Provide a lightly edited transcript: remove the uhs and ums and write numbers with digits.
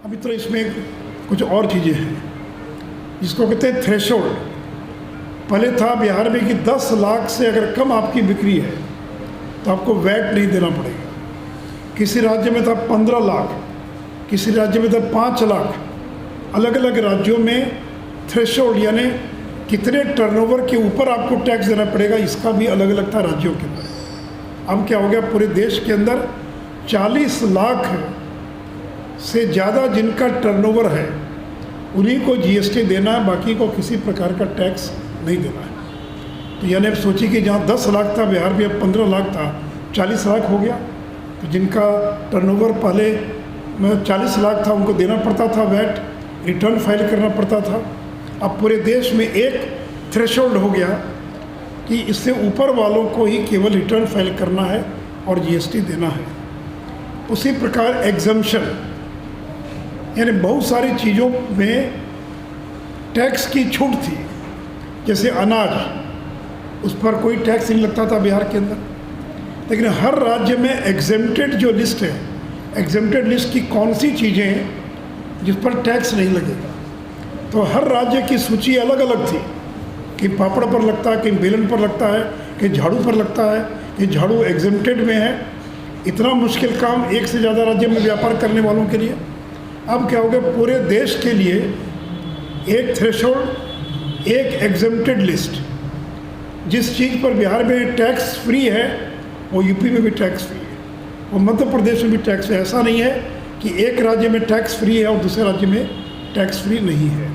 अभी तो इसमें कुछ और चीज़ें हैं जिसको कहते हैं थ्रेशोल्ड। पहले था बिहार में कि 10 लाख से अगर कम आपकी बिक्री है तो आपको वैट नहीं देना पड़ेगा। किसी राज्य में था 15 लाख, किसी राज्य में था 5 लाख। अलग अलग राज्यों में थ्रेशोल्ड यानी कितने टर्नओवर के ऊपर आपको टैक्स देना पड़ेगा, इसका भी अलग अलग था राज्यों के अंदर। अब क्या हो गया, पूरे देश के अंदर 40 लाख से ज़्यादा जिनका टर्नओवर है उन्हीं को जीएसटी देना है, बाकी को किसी प्रकार का टैक्स नहीं देना है। तो यानी अब सोचिए कि जहाँ 10 लाख था बिहार में, अब 15 लाख था, 40 लाख हो गया। तो जिनका टर्नओवर पहले में 40 लाख था उनको देना पड़ता था वैट, रिटर्न फाइल करना पड़ता था। अब पूरे देश में एक थ्रेशोल्ड हो गया कि इससे ऊपर वालों को ही केवल रिटर्न फाइल करना है और जीएसटी देना है। उसी प्रकार एग्जम्पशन यानी बहुत सारी चीज़ों में टैक्स की छूट थी, जैसे अनाज, उस पर कोई टैक्स नहीं लगता था बिहार के अंदर। लेकिन हर राज्य में एग्जेम्प्टेड जो लिस्ट है, एग्जेम्प्टेड लिस्ट की कौन सी चीज़ें हैं जिस पर टैक्स नहीं लगेगा, तो हर राज्य की सूची अलग अलग थी कि पापड़ पर लगता है, कहीं बेलन पर लगता है, कहीं झाड़ू पर लगता है, कि झाड़ू एग्जेम्प्टेड में है। इतना मुश्किल काम एक से ज़्यादा राज्य में व्यापार करने वालों के लिए। अब क्या हो गया, पूरे देश के लिए एक थ्रेशोल्ड, एक एग्जेम्प्टेड लिस्ट। जिस चीज़ पर बिहार में टैक्स फ्री है वो यूपी में भी टैक्स फ्री है, और मध्य प्रदेश में भी टैक्स है। ऐसा नहीं है कि एक राज्य में टैक्स फ्री है और दूसरे राज्य में टैक्स फ्री नहीं है।